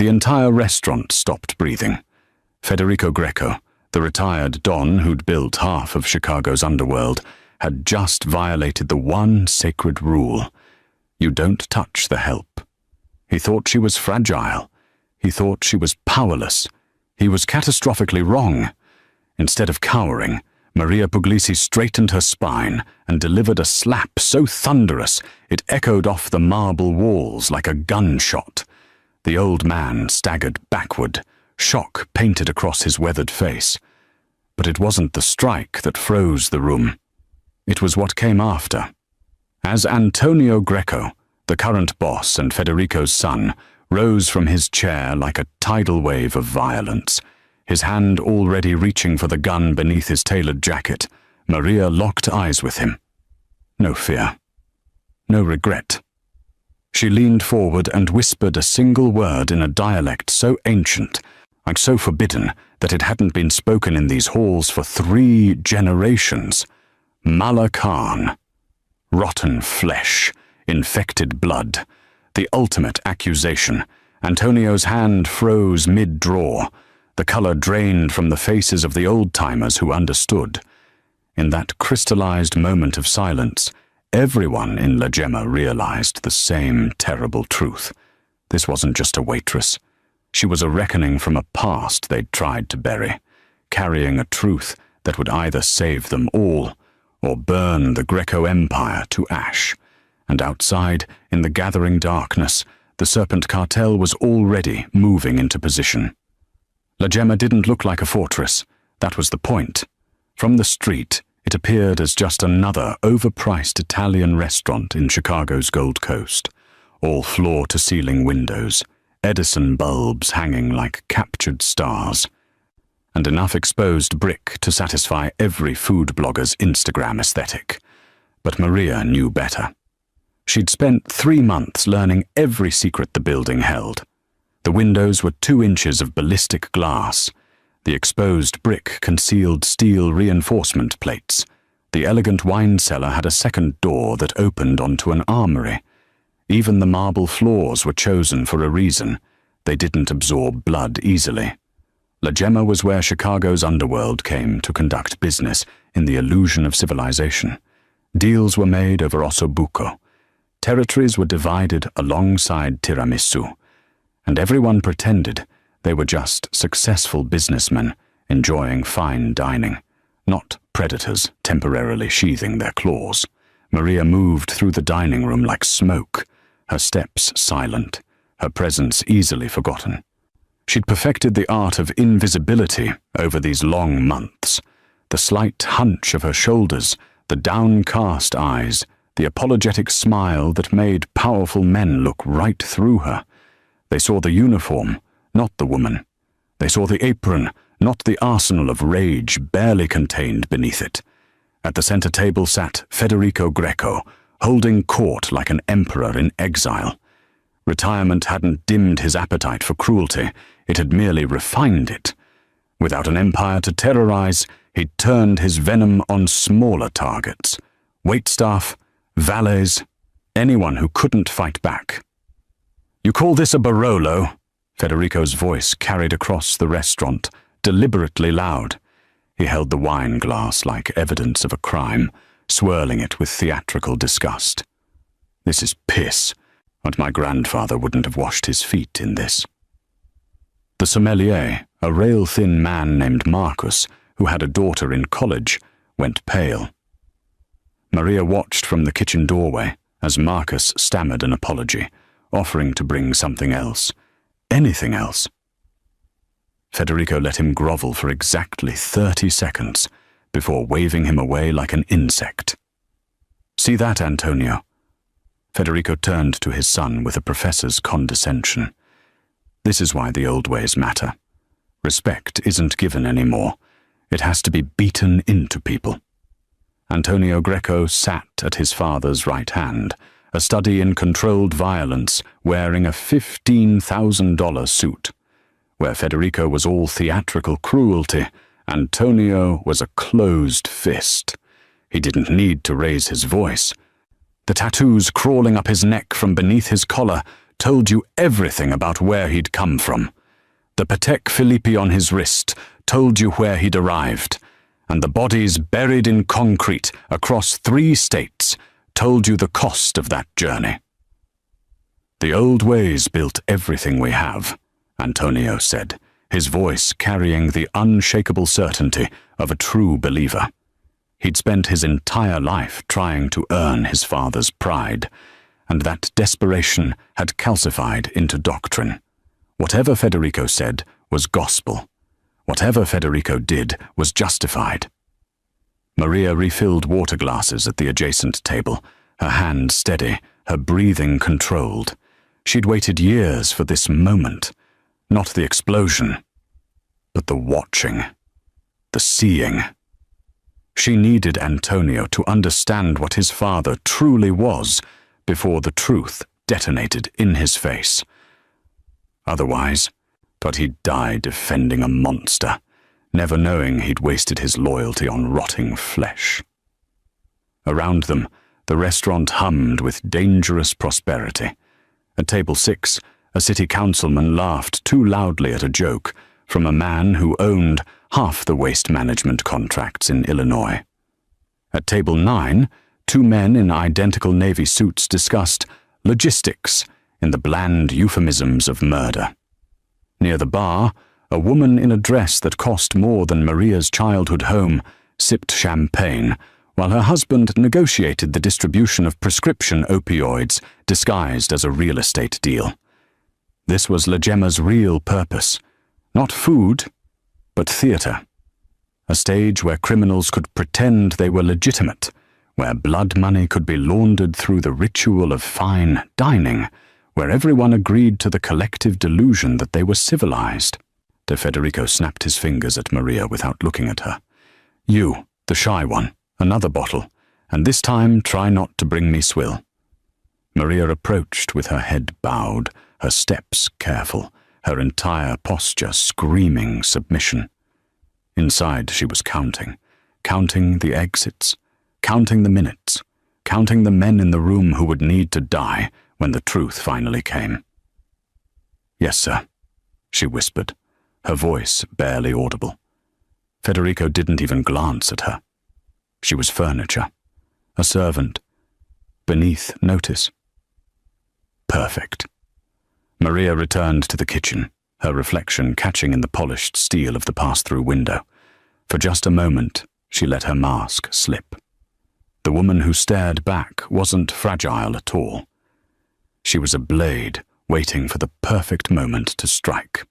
The entire restaurant stopped breathing. Federico Greco, the retired don who'd built half of Chicago's underworld, had just violated the one sacred rule. You don't touch the help. He thought she was fragile. He thought she was powerless. He was catastrophically wrong. Instead of cowering, Maria Puglisi straightened her spine and delivered a slap so thunderous it echoed off the marble walls like a gunshot. The old man staggered backward, shock painted across his weathered face. But it wasn't the strike that froze the room. It was what came after. As Antonio Greco, the current boss and Federico's son, rose from his chair like a tidal wave of violence, his hand already reaching for the gun beneath his tailored jacket, Maria locked eyes with him. No fear. No regret. She leaned forward and whispered a single word in a dialect so ancient, like so forbidden, that it hadn't been spoken in these halls for 3 generations. Malakan. Rotten flesh. Infected blood. The ultimate accusation. Antonio's hand froze mid-draw. The color drained from the faces of the old-timers who understood. In that crystallized moment of silence, everyone in La Gemma realized the same terrible truth. This wasn't just a waitress. She was a reckoning from a past they'd tried to bury, carrying a truth that would either save them all or burn the Greco Empire to ash. And outside, in the gathering darkness, the Serpent Cartel was already moving into position. La Gemma didn't look like a fortress. That was the point. From the street, it appeared as just another overpriced Italian restaurant in Chicago's Gold Coast. All floor-to-ceiling windows, Edison bulbs hanging like captured stars, and enough exposed brick to satisfy every food blogger's Instagram aesthetic. But Maria knew better. She'd spent 3 months learning every secret the building held. The windows were 2 inches of ballistic glass. The exposed brick concealed steel reinforcement plates. The elegant wine cellar had a second door that opened onto an armory. Even the marble floors were chosen for a reason. They didn't absorb blood easily. La Gemma was where Chicago's underworld came to conduct business in the illusion of civilization. Deals were made over ossobuco. Territories were divided alongside tiramisu. And everyone pretended they were just successful businessmen enjoying fine dining, not predators temporarily sheathing their claws. Maria moved through the dining room like smoke, her steps silent, her presence easily forgotten. She'd perfected the art of invisibility over these long months. The slight hunch of her shoulders, the downcast eyes, the apologetic smile that made powerful men look right through her. They saw the uniform, not the woman. They saw the apron, not the arsenal of rage barely contained beneath it. At the center table sat Federico Greco, holding court like an emperor in exile. Retirement hadn't dimmed his appetite for cruelty, it had merely refined it. Without an empire to terrorize, he'd turned his venom on smaller targets. Waitstaff, valets, anyone who couldn't fight back. "You call this a Barolo?" Federico's voice carried across the restaurant, deliberately loud. He held the wine glass like evidence of a crime, swirling it with theatrical disgust. "This is piss, and my grandfather wouldn't have washed his feet in this." The sommelier, a rail-thin man named Marcus, who had a daughter in college, went pale. Maria watched from the kitchen doorway as Marcus stammered an apology, offering to bring something else, anything else. Federico let him grovel for exactly 30 seconds before waving him away like an insect. "See that, Antonio?" Federico turned to his son with a professor's condescension. "This is why the old ways matter. Respect isn't given anymore. It has to be beaten into people." Antonio Greco sat at his father's right hand, a study in controlled violence, wearing a $15,000 suit. Where Federico was all theatrical cruelty, Antonio was a closed fist. He didn't need to raise his voice. The tattoos crawling up his neck from beneath his collar told you everything about where he'd come from. The Patek Philippe on his wrist told you where he'd arrived, and the bodies buried in concrete across 3 states told you the cost of that journey. The old ways built everything we have, Antonio said, his voice carrying the unshakable certainty of a true believer. He'd spent his entire life trying to earn his father's pride, and that desperation had calcified into doctrine. Whatever Federico said was gospel. Whatever Federico did was justified. Maria refilled water glasses at the adjacent table, her hand steady, her breathing controlled. She'd waited years for this moment, not the explosion, but the watching, the seeing. She needed Antonio to understand what his father truly was before the truth detonated in his face. Otherwise, but he'd die defending a monster, never knowing he'd wasted his loyalty on rotting flesh. Around them, the restaurant hummed with dangerous prosperity. At table 6, a city councilman laughed too loudly at a joke from a man who owned half the waste management contracts in Illinois. At table 9, 2 men in identical Navy suits discussed logistics in the bland euphemisms of murder. Near the bar, a woman in a dress that cost more than Maria's childhood home sipped champagne, while her husband negotiated the distribution of prescription opioids disguised as a real estate deal. This was La Gemma's real purpose, not food, but theater. A stage where criminals could pretend they were legitimate, where blood money could be laundered through the ritual of fine dining, where everyone agreed to the collective delusion that they were civilized. De Federico snapped his fingers at Maria without looking at her. You, the shy one, another bottle, and this time try not to bring me swill. Maria approached with her head bowed, her steps careful, her entire posture screaming submission. Inside she was counting the exits, counting the minutes, counting the men in the room who would need to die when the truth finally came. Yes, sir, she whispered, her voice barely audible. Federico didn't even glance at her. She was furniture, a servant, beneath notice. Perfect. Maria returned to the kitchen, her reflection catching in the polished steel of the pass-through window. For just a moment, she let her mask slip. The woman who stared back wasn't fragile at all. She was a blade waiting for the perfect moment to strike.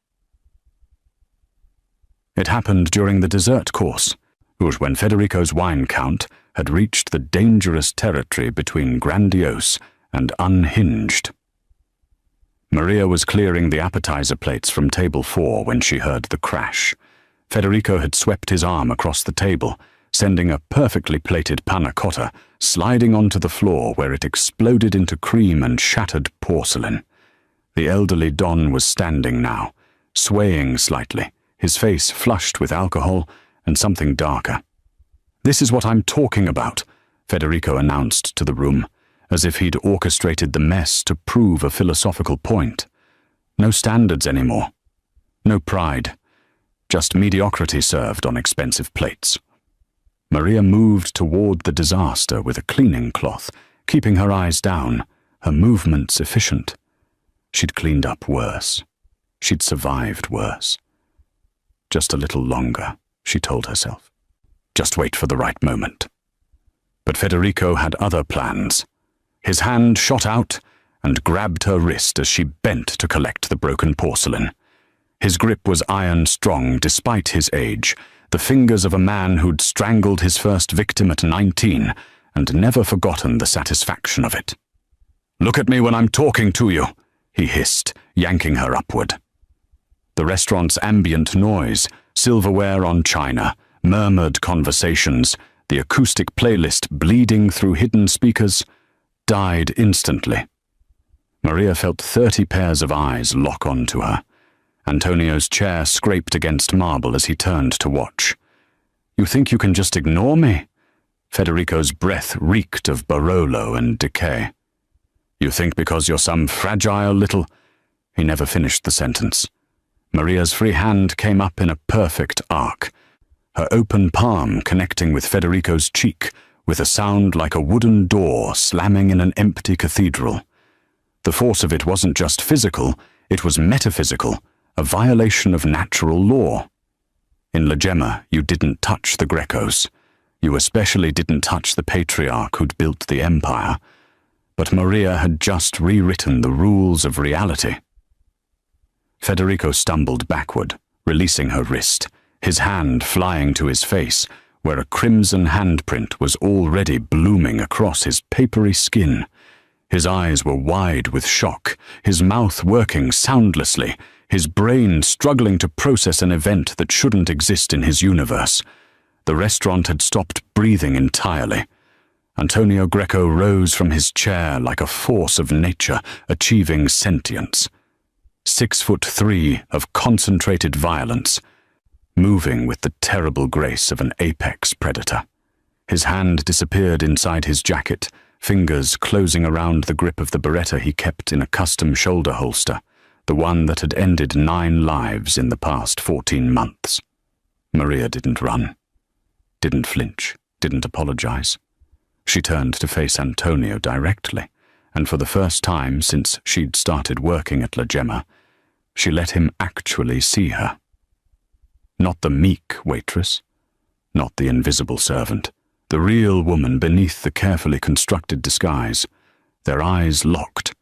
It happened during the dessert course. It was when Federico's wine count had reached the dangerous territory between grandiose and unhinged. Maria was clearing the appetizer plates from table 4 when she heard the crash. Federico had swept his arm across the table, sending a perfectly plated panna cotta sliding onto the floor where it exploded into cream and shattered porcelain. The elderly Don was standing now, swaying slightly, his face flushed with alcohol and something darker. "This is what I'm talking about," Federico announced to the room, as if he'd orchestrated the mess to prove a philosophical point. No standards anymore. No pride. Just mediocrity served on expensive plates. Maria moved toward the disaster with a cleaning cloth, keeping her eyes down, her movements efficient. She'd cleaned up worse. She'd survived worse. Just a little longer, she told herself. Just wait for the right moment. But Federico had other plans. His hand shot out and grabbed her wrist as she bent to collect the broken porcelain. His grip was iron-strong despite his age, the fingers of a man who'd strangled his first victim at 19 and never forgotten the satisfaction of it. "Look at me when I'm talking to you," he hissed, yanking her upward. The restaurant's ambient noise, silverware on china, murmured conversations, the acoustic playlist bleeding through hidden speakers, died instantly. Maria felt 30 pairs of eyes lock onto her. Antonio's chair scraped against marble as he turned to watch. "You think you can just ignore me?" Federico's breath reeked of Barolo and decay. You think because you're some fragile little—" He never finished the sentence. Maria's free hand came up in a perfect arc, her open palm connecting with Federico's cheek with a sound like a wooden door slamming in an empty cathedral. The force of it wasn't just physical, it was metaphysical, a violation of natural law. In La Gemma, you didn't touch the Grecos. You especially didn't touch the patriarch who'd built the empire. But Maria had just rewritten the rules of reality. Federico stumbled backward, releasing her wrist, his hand flying to his face, where a crimson handprint was already blooming across his papery skin. His eyes were wide with shock, his mouth working soundlessly, his brain struggling to process an event that shouldn't exist in his universe. The restaurant had stopped breathing entirely. Antonio Greco rose from his chair like a force of nature, achieving sentience. 6'3" of concentrated violence, moving with the terrible grace of an apex predator. His hand disappeared inside his jacket, fingers closing around the grip of the Beretta he kept in a custom shoulder holster, the one that had ended 9 lives in the past 14 months. Maria didn't run, didn't flinch, didn't apologize. She turned to face Antonio directly, and for the first time since she'd started working at La Gemma, she let him actually see her. Not the meek waitress, not the invisible servant, the real woman beneath the carefully constructed disguise. Their eyes locked.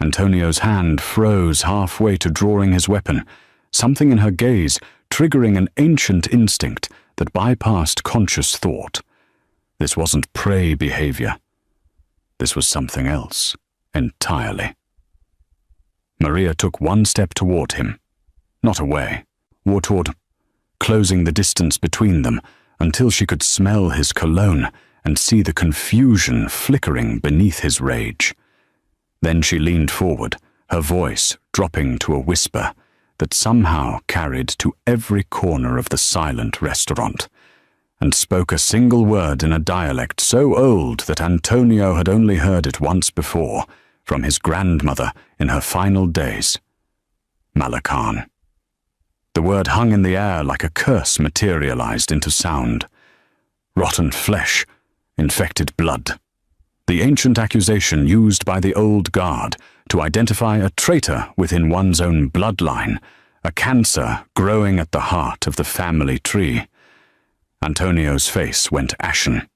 Antonio's hand froze halfway to drawing his weapon, something in her gaze triggering an ancient instinct that bypassed conscious thought. This wasn't prey behavior. This was something else, entirely. Maria took one step toward him, not away, or toward, closing the distance between them until she could smell his cologne and see the confusion flickering beneath his rage. Then she leaned forward, her voice dropping to a whisper that somehow carried to every corner of the silent restaurant, and spoke a single word in a dialect so old that Antonio had only heard it once before, from his grandmother in her final days. Malakan. The word hung in the air like a curse materialized into sound. Rotten flesh, infected blood. The ancient accusation used by the old guard to identify a traitor within one's own bloodline, a cancer growing at the heart of the family tree. Antonio's face went ashen.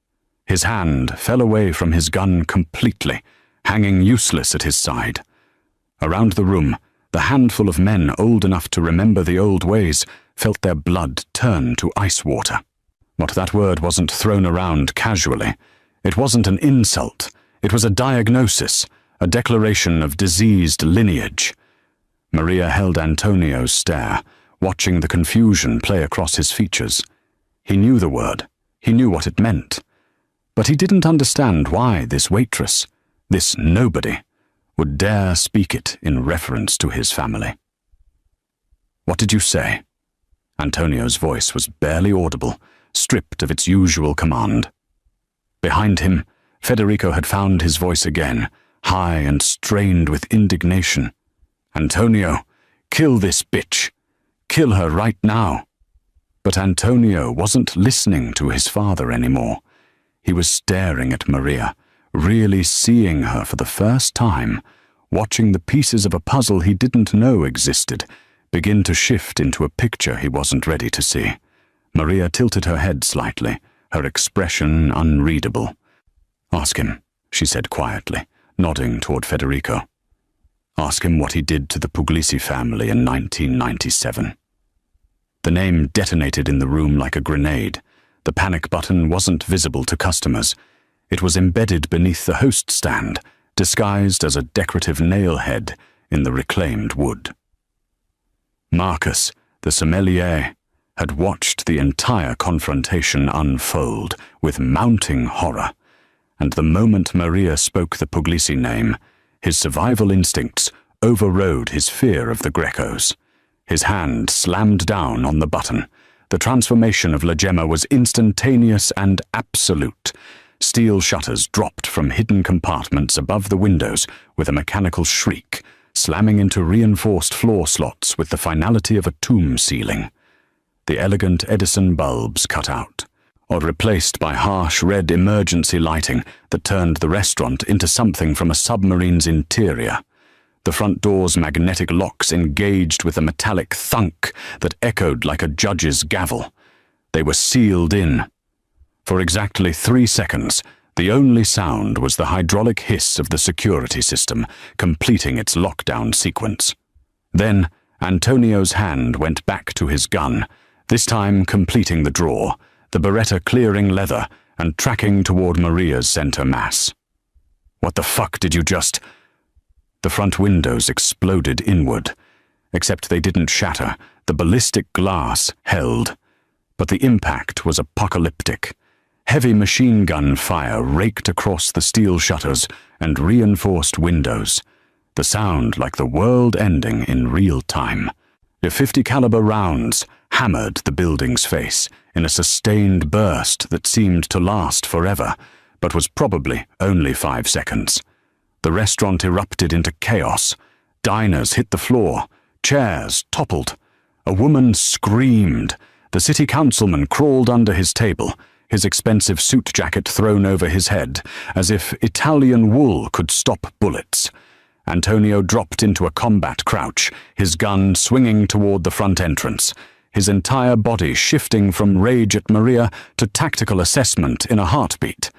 His hand fell away from his gun completely, hanging useless at his side. Around the room, the handful of men old enough to remember the old ways felt their blood turn to ice water. But that word wasn't thrown around casually. It wasn't an insult. It was a diagnosis, a declaration of diseased lineage. Maria held Antonio's stare, watching the confusion play across his features. He knew the word. He knew what it meant. But he didn't understand why this waitress, this nobody, would dare speak it in reference to his family. "What did you say?" Antonio's voice was barely audible, stripped of its usual command. Behind him, Federico had found his voice again, high and strained with indignation. "Antonio, kill this bitch. Kill her right now." But Antonio wasn't listening to his father anymore. He was staring at Maria, really seeing her for the first time, watching the pieces of a puzzle he didn't know existed begin to shift into a picture he wasn't ready to see. Maria tilted her head slightly, her expression unreadable. "Ask him," she said quietly, nodding toward Federico. "Ask him what he did to the Puglisi family in 1997. The name detonated in the room like a grenade. The panic button wasn't visible to customers. It was embedded beneath the host stand, disguised as a decorative nail head in the reclaimed wood. Marcus, the sommelier, had watched the entire confrontation unfold with mounting horror, and the moment Maria spoke the Puglisi name, his survival instincts overrode his fear of the Grecos. His hand slammed down on the button. The transformation of La Gemma was instantaneous and absolute. Steel shutters dropped from hidden compartments above the windows with a mechanical shriek, slamming into reinforced floor slots with the finality of a tomb ceiling. The elegant Edison bulbs cut out, or replaced by harsh red emergency lighting that turned the restaurant into something from a submarine's interior. The front door's magnetic locks engaged with a metallic thunk that echoed like a judge's gavel. They were sealed in. For exactly 3 seconds, the only sound was the hydraulic hiss of the security system, completing its lockdown sequence. Then, Antonio's hand went back to his gun, this time completing the draw, the Beretta clearing leather and tracking toward Maria's center mass. "What the fuck did you just—" The front windows exploded inward. Except they didn't shatter, the ballistic glass held. But the impact was apocalyptic. Heavy machine gun fire raked across the steel shutters and reinforced windows. The sound like the world ending in real time. The .50 caliber rounds hammered the building's face in a sustained burst that seemed to last forever, but was probably only 5 seconds. The restaurant erupted into chaos. Diners hit the floor. Chairs toppled. A woman screamed. The city councilman crawled under his table, his expensive suit jacket thrown over his head, as if Italian wool could stop bullets. Antonio dropped into a combat crouch, his gun swinging toward the front entrance, his entire body shifting from rage at Maria to tactical assessment in a heartbeat.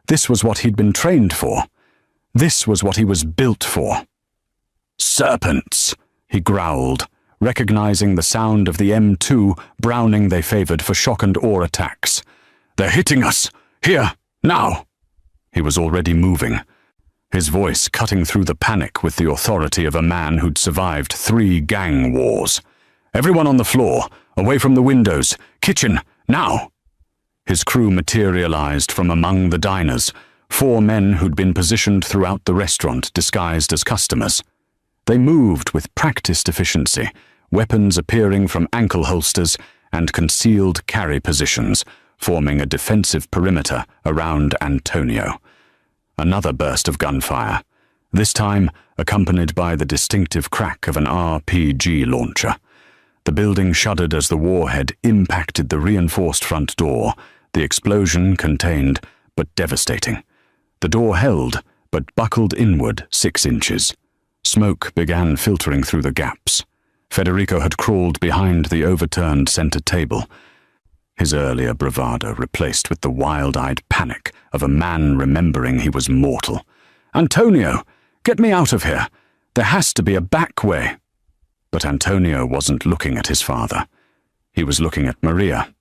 This was what he'd been trained for. This was what he was built for. "Serpents," he growled, recognizing the sound of the M2 Browning they favored for shock and awe attacks. "They're hitting us! Here! Now!" He was already moving, his voice cutting through the panic with the authority of a man who'd survived 3 gang wars. "Everyone on the floor, away from the windows, kitchen, now!" His crew materialized from among the diners, 4 men who'd been positioned throughout the restaurant disguised as customers. They moved with practiced efficiency, weapons appearing from ankle holsters and concealed carry positions, forming a defensive perimeter around Antonio. Another burst of gunfire, this time accompanied by the distinctive crack of an RPG launcher. The building shuddered as the warhead impacted the reinforced front door, the explosion contained but devastating. The door held, but buckled inward 6 inches. Smoke began filtering through the gaps. Federico had crawled behind the overturned center table, his earlier bravado replaced with the wild-eyed panic of a man remembering he was mortal. "Antonio, get me out of here! There has to be a back way!" But Antonio wasn't looking at his father. He was looking at Maria.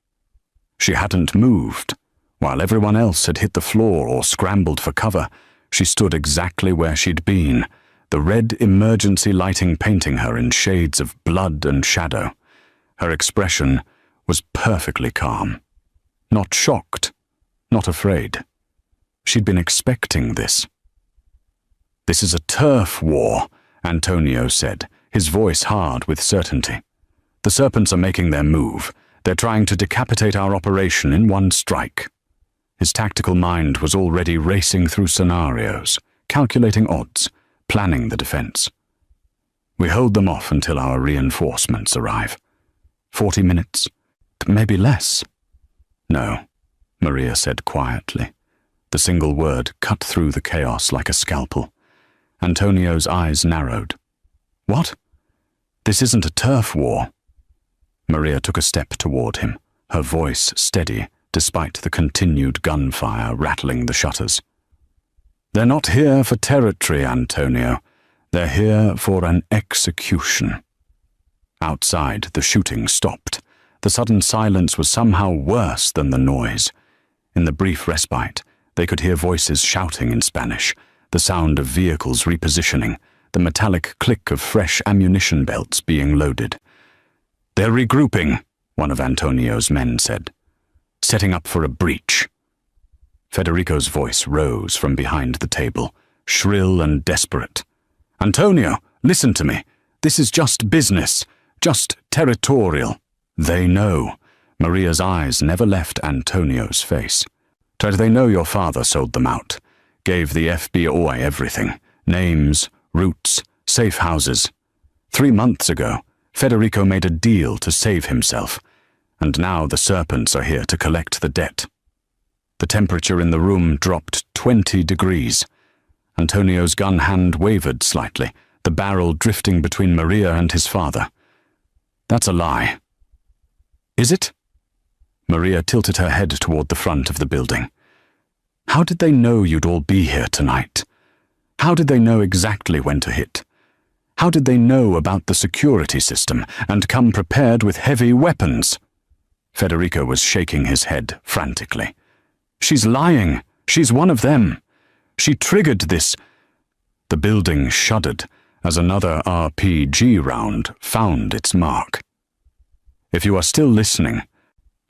She hadn't moved. While everyone else had hit the floor or scrambled for cover, she stood exactly where she'd been, the red emergency lighting painting her in shades of blood and shadow. Her expression was perfectly calm. Not shocked, not afraid. She'd been expecting this. "This is a turf war," Antonio said, his voice hard with certainty. "The serpents are making their move. They're trying to decapitate our operation in one strike." His tactical mind was already racing through scenarios, calculating odds, planning the defense. "We hold them off until our reinforcements arrive. 40 minutes, maybe less." "No," Maria said quietly. The single word cut through the chaos like a scalpel. Antonio's eyes narrowed. "What? This isn't a turf war." Maria took a step toward him, her voice steady despite the continued gunfire rattling the shutters. "They're not here for territory, Antonio. They're here for an execution." Outside, the shooting stopped. The sudden silence was somehow worse than the noise. In the brief respite, they could hear voices shouting in Spanish, the sound of vehicles repositioning, the metallic click of fresh ammunition belts being loaded. "They're regrouping," one of Antonio's men said. "Setting up for a breach." Federico's voice rose from behind the table, shrill and desperate. "Antonio, listen to me. This is just business, just territorial." "They know." Maria's eyes never left Antonio's face. Did they know your father sold them out? Gave the FBI everything. Names, routes, safe houses. 3 months ago, Federico made a deal to save himself, and now the serpents are here to collect the debt. The temperature in the room dropped 20 degrees. Antonio's gun hand wavered slightly, the barrel drifting between Maria and his father. That's a lie. Is it? Maria tilted her head toward the front of the building. How did they know you'd all be here tonight? How did they know exactly when to hit? How did they know about the security system and come prepared with heavy weapons? Federico was shaking his head frantically. She's lying. She's one of them. She triggered this. The building shuddered as another RPG round found its mark. If you are still listening,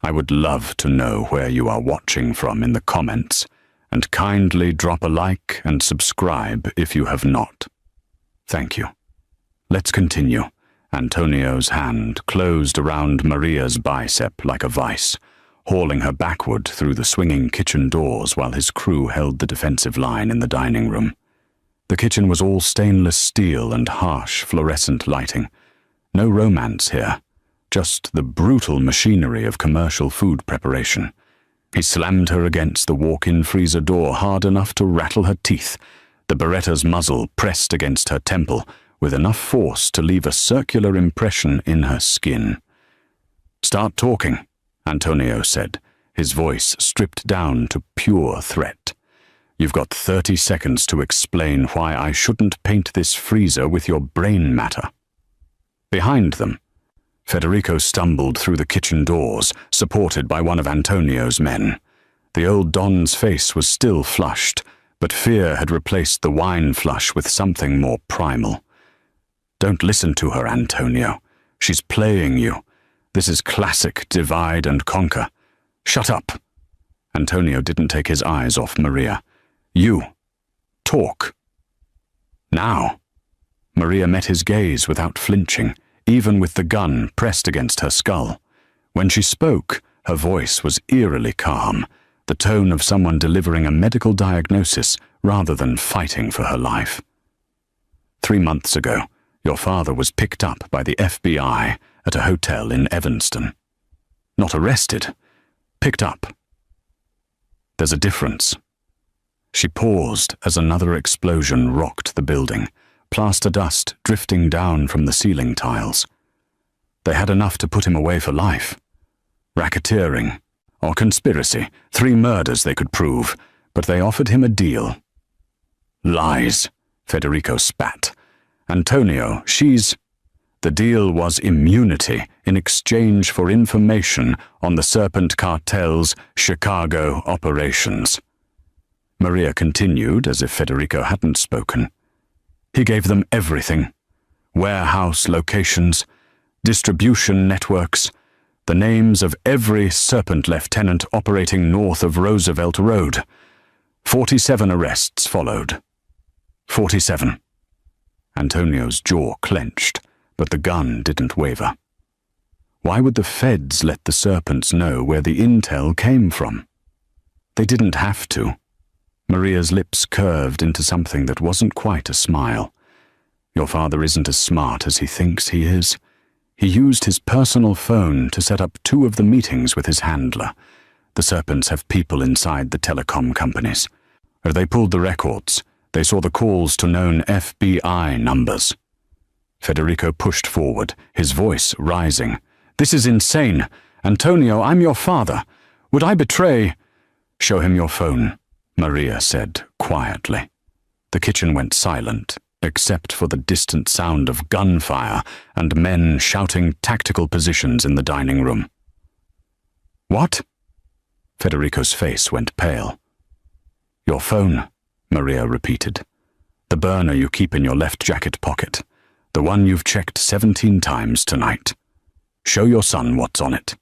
I would love to know where you are watching from in the comments, and kindly drop a like and subscribe if you have not. Thank you. Let's continue. Antonio's hand closed around Maria's bicep like a vice, hauling her backward through the swinging kitchen doors while his crew held the defensive line in the dining room. The kitchen was all stainless steel and harsh fluorescent lighting. No romance here, just the brutal machinery of commercial food preparation. He slammed her against the walk-in freezer door hard enough to rattle her teeth, the Beretta's muzzle pressed against her temple with enough force to leave a circular impression in her skin. "Start talking," Antonio said, his voice stripped down to pure threat. "You've got 30 seconds to explain why I shouldn't paint this freezer with your brain matter." Behind them, Federico stumbled through the kitchen doors, supported by one of Antonio's men. The old Don's face was still flushed, but fear had replaced the wine flush with something more primal. "Don't listen to her, Antonio. She's playing you. This is classic divide and conquer. Shut up." Antonio didn't take his eyes off Maria. "You. Talk." Now. Maria met his gaze without flinching, even with the gun pressed against her skull. When she spoke, her voice was eerily calm, the tone of someone delivering a medical diagnosis rather than fighting for her life. 3 months ago, your father was picked up by the FBI at a hotel in Evanston. Not arrested, picked up. There's a difference. She paused as another explosion rocked the building, plaster dust drifting down from the ceiling tiles. They had enough to put him away for life. Racketeering, or conspiracy, 3 murders they could prove, but they offered him a deal. "Lies," Federico spat. "Antonio, she's..." The deal was immunity in exchange for information on the Serpent Cartel's Chicago operations. Maria continued as if Federico hadn't spoken. He gave them everything. Warehouse locations, distribution networks, the names of every Serpent lieutenant operating north of Roosevelt Road. 47 arrests followed. 47. Antonio's jaw clenched, but the gun didn't waver. Why would the feds let the Serpents know where the intel came from? They didn't have to. Maria's lips curved into something that wasn't quite a smile. Your father isn't as smart as he thinks he is. He used his personal phone to set up 2 of the meetings with his handler. The Serpents have people inside the telecom companies. As they pulled the records, they saw the calls to known FBI numbers. Federico pushed forward, his voice rising. "This is insane. Antonio, I'm your father. Would I betray—" "Show him your phone," Maria said quietly. The kitchen went silent, except for the distant sound of gunfire and men shouting tactical positions in the dining room. "What?" Federico's face went pale. "Your phone," Maria repeated. "The burner you keep in your left jacket pocket. The one you've checked 17 times tonight. Show your son what's on it."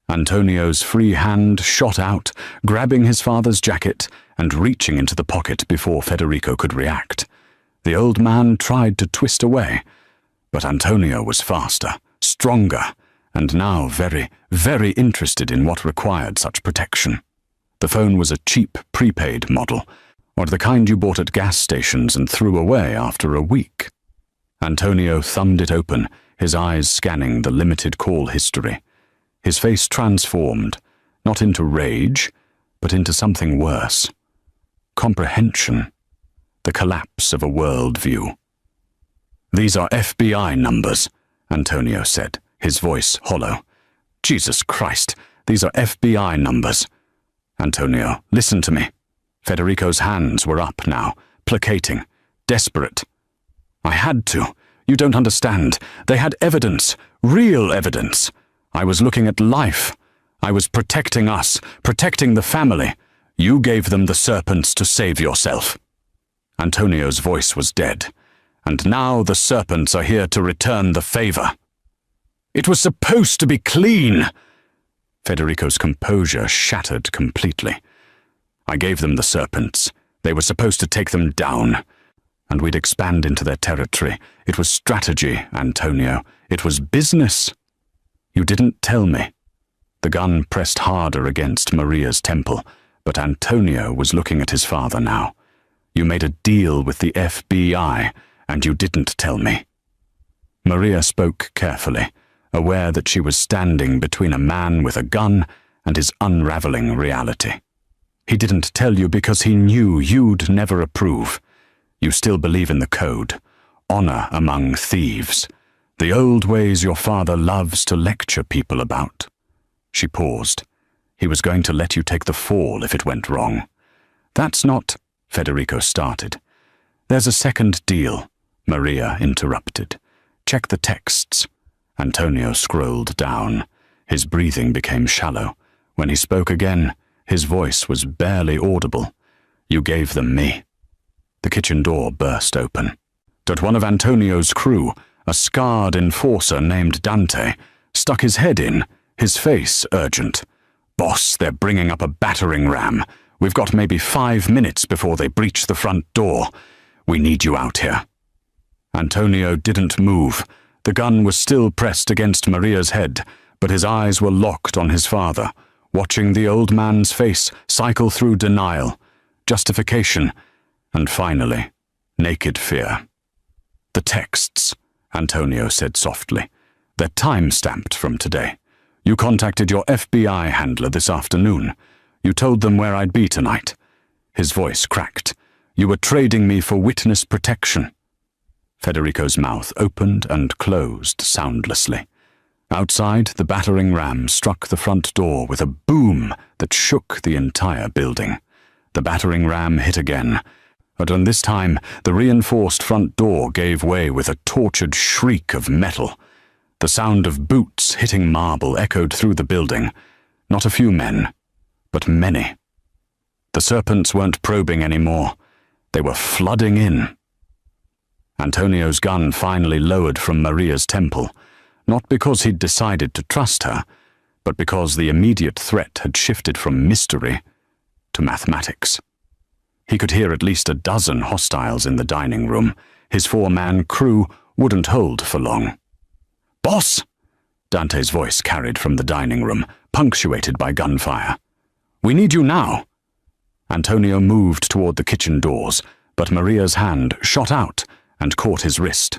Antonio's free hand shot out, grabbing his father's jacket and reaching into the pocket before Federico could react. The old man tried to twist away, but Antonio was faster, stronger, and now very, very interested in what required such protection. The phone was a cheap prepaid model, or the kind you bought at gas stations and threw away after a week. Antonio thumbed it open, his eyes scanning the limited call history. His face transformed, not into rage, but into something worse. Comprehension. The collapse of a worldview. "These are FBI numbers," Antonio said, his voice hollow. "Jesus Christ, these are FBI numbers." "Antonio, listen to me." Federico's hands were up now, placating, desperate. "I had to. You don't understand. They had evidence, real evidence. I was looking at life. I was protecting us, protecting the family. You gave them the serpents to save yourself." Antonio's voice was dead. "And now the serpents are here to return the favor." "It was supposed to be clean." Federico's composure shattered completely. "I gave them the serpents. They were supposed to take them down. And we'd expand into their territory. It was strategy, Antonio. It was business. You didn't tell me." The gun pressed harder against Maria's temple, but Antonio was looking at his father now. "You made a deal with the FBI, and you didn't tell me." Maria spoke carefully, aware that she was standing between a man with a gun and his unraveling reality. "He didn't tell you because he knew you'd never approve. You still believe in the code, honor among thieves, the old ways your father loves to lecture people about." She paused. "He was going to let you take the fall if it went wrong." "That's not," Federico started. "There's a second deal," Maria interrupted. "Check the texts." Antonio scrolled down. His breathing became shallow. When he spoke again, his voice was barely audible. "You gave them me." The kitchen door burst open. But one of Antonio's crew, a scarred enforcer named Dante, stuck his head in, his face urgent. "Boss, they're bringing up a battering ram. We've got maybe 5 minutes before they breach the front door. We need you out here." Antonio didn't move. The gun was still pressed against Maria's head, but his eyes were locked on his father, watching the old man's face cycle through denial, justification, and finally, naked fear. "The texts," Antonio said softly. "They're time-stamped from today. You contacted your FBI handler this afternoon. You told them where I'd be tonight." His voice cracked. "You were trading me for witness protection." Federico's mouth opened and closed soundlessly. Outside, the battering ram struck the front door with a boom that shook the entire building. The battering ram hit again, but on this time the reinforced front door gave way with a tortured shriek of metal. The sound of boots hitting marble echoed through the building. Not a few men, but many. The serpents weren't probing anymore. They were flooding in. Antonio's gun finally lowered from Maria's temple, not because he'd decided to trust her, but because the immediate threat had shifted from mystery to mathematics. He could hear at least a dozen hostiles in the dining room. His 4-man crew wouldn't hold for long. "Boss!" Dante's voice carried from the dining room, punctuated by gunfire. "We need you now." Antonio moved toward the kitchen doors, but Maria's hand shot out and caught his wrist.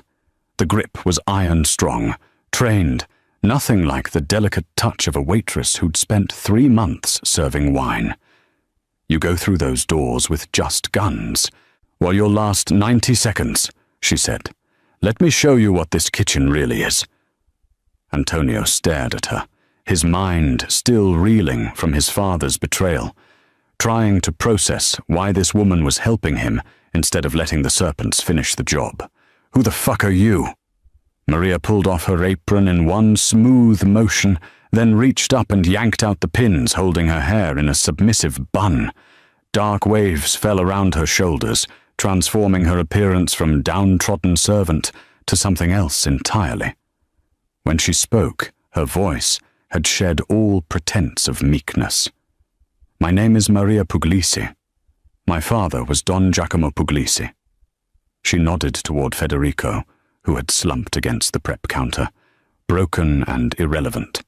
The grip was iron-strong, trained, nothing like the delicate touch of a waitress who'd spent 3 months serving wine. "You go through those doors with just guns. Well, you'll last 90 seconds, she said. "Let me show you what this kitchen really is." Antonio stared at her, his mind still reeling from his father's betrayal, trying to process why this woman was helping him instead of letting the serpents finish the job. "Who the fuck are you?" Maria pulled off her apron in one smooth motion, then reached up and yanked out the pins holding her hair in a submissive bun. Dark waves fell around her shoulders, transforming her appearance from downtrodden servant to something else entirely. When she spoke, her voice had shed all pretense of meekness. "My name is Maria Puglisi. My father was Don Giacomo Puglisi." She nodded toward Federico, who had slumped against the prep counter, broken and irrelevant.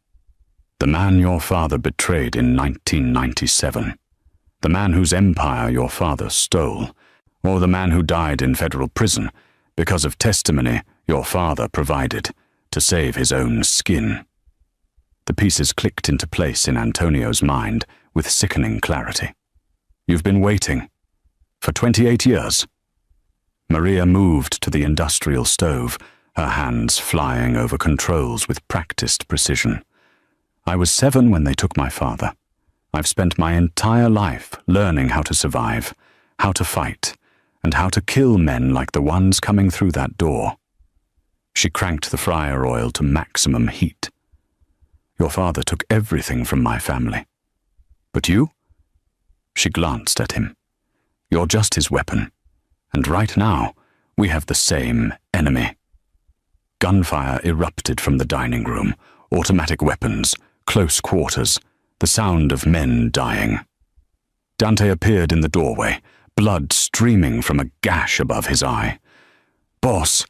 "The man your father betrayed in 1997. The man whose empire your father stole, or the man who died in federal prison because of testimony your father provided to save his own skin. The pieces clicked into place in Antonio's mind with sickening clarity. You've been waiting for 28 years. Maria moved to the industrial stove, her hands flying over controls with practiced precision. I was 7 when they took my father. I've spent my entire life learning how to survive, how to fight, and how to kill men like the ones coming through that door. She cranked the fryer oil to maximum heat. Your father took everything from my family. But you? She glanced at him. You're just his weapon. And right now, we have the same enemy. Gunfire erupted from the dining room, automatic weapons, close quarters, the sound of men dying. Dante appeared in the doorway, blood streaming from a gash above his eye. Boss,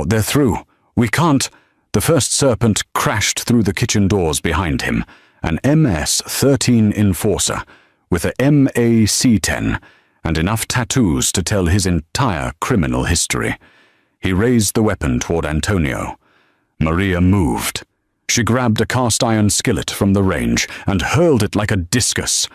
they're through. We can't. The first serpent crashed through the kitchen doors behind him, an MS-13 enforcer with a MAC-10 and enough tattoos to tell his entire criminal history. He raised the weapon toward Antonio. Maria moved. She grabbed a cast-iron skillet from the range and hurled it like a discus.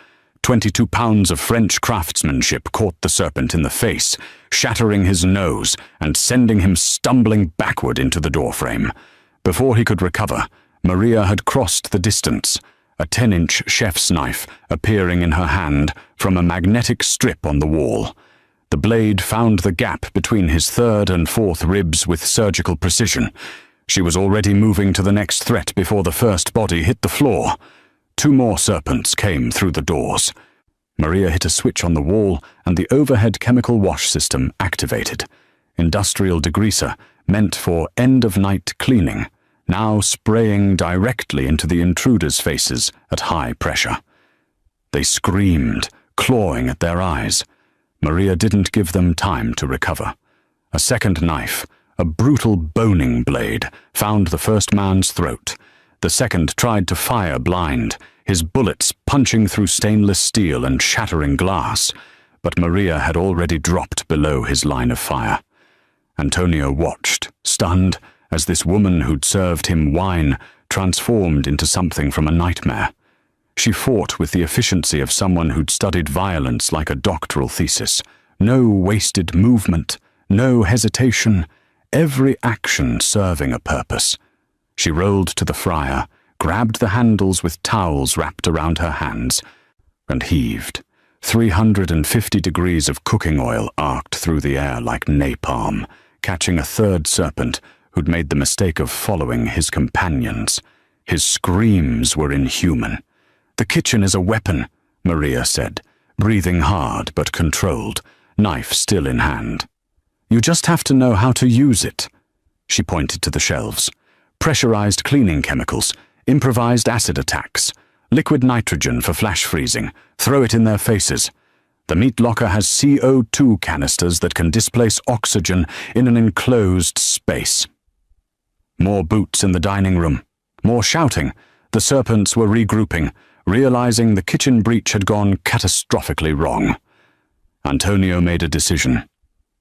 22 pounds of French craftsmanship caught the serpent in the face, shattering his nose and sending him stumbling backward into the doorframe. Before he could recover, Maria had crossed the distance, a 10-inch chef's knife appearing in her hand from a magnetic strip on the wall. The blade found the gap between his 3rd and 4th ribs with surgical precision. She was already moving to the next threat before the first body hit the floor. 2 more serpents came through the doors. Maria hit a switch on the wall and the overhead chemical wash system activated. Industrial degreaser, meant for end-of-night cleaning, now spraying directly into the intruders' faces at high pressure. They screamed, clawing at their eyes. Maria didn't give them time to recover. A second knife, a brutal boning blade, found the first man's throat. The second tried to fire blind, his bullets punching through stainless steel and shattering glass, but Maria had already dropped below his line of fire. Antonio watched, stunned, as this woman who'd served him wine transformed into something from a nightmare. She fought with the efficiency of someone who'd studied violence like a doctoral thesis. No wasted movement, no hesitation, every action serving a purpose. She rolled to the fryer, grabbed the handles with towels wrapped around her hands, and heaved. 350 degrees of cooking oil arced through the air like napalm, catching a 3rd serpent who'd made the mistake of following his companions. His screams were inhuman. "The kitchen is a weapon," Maria said, breathing hard but controlled, knife still in hand. "You just have to know how to use it." She pointed to the shelves. Pressurized cleaning chemicals, improvised acid attacks, liquid nitrogen for flash freezing, throw it in their faces. The meat locker has CO2 canisters that can displace oxygen in an enclosed space. More boots in the dining room. More shouting. The serpents were regrouping, realizing the kitchen breach had gone catastrophically wrong. Antonio made a decision.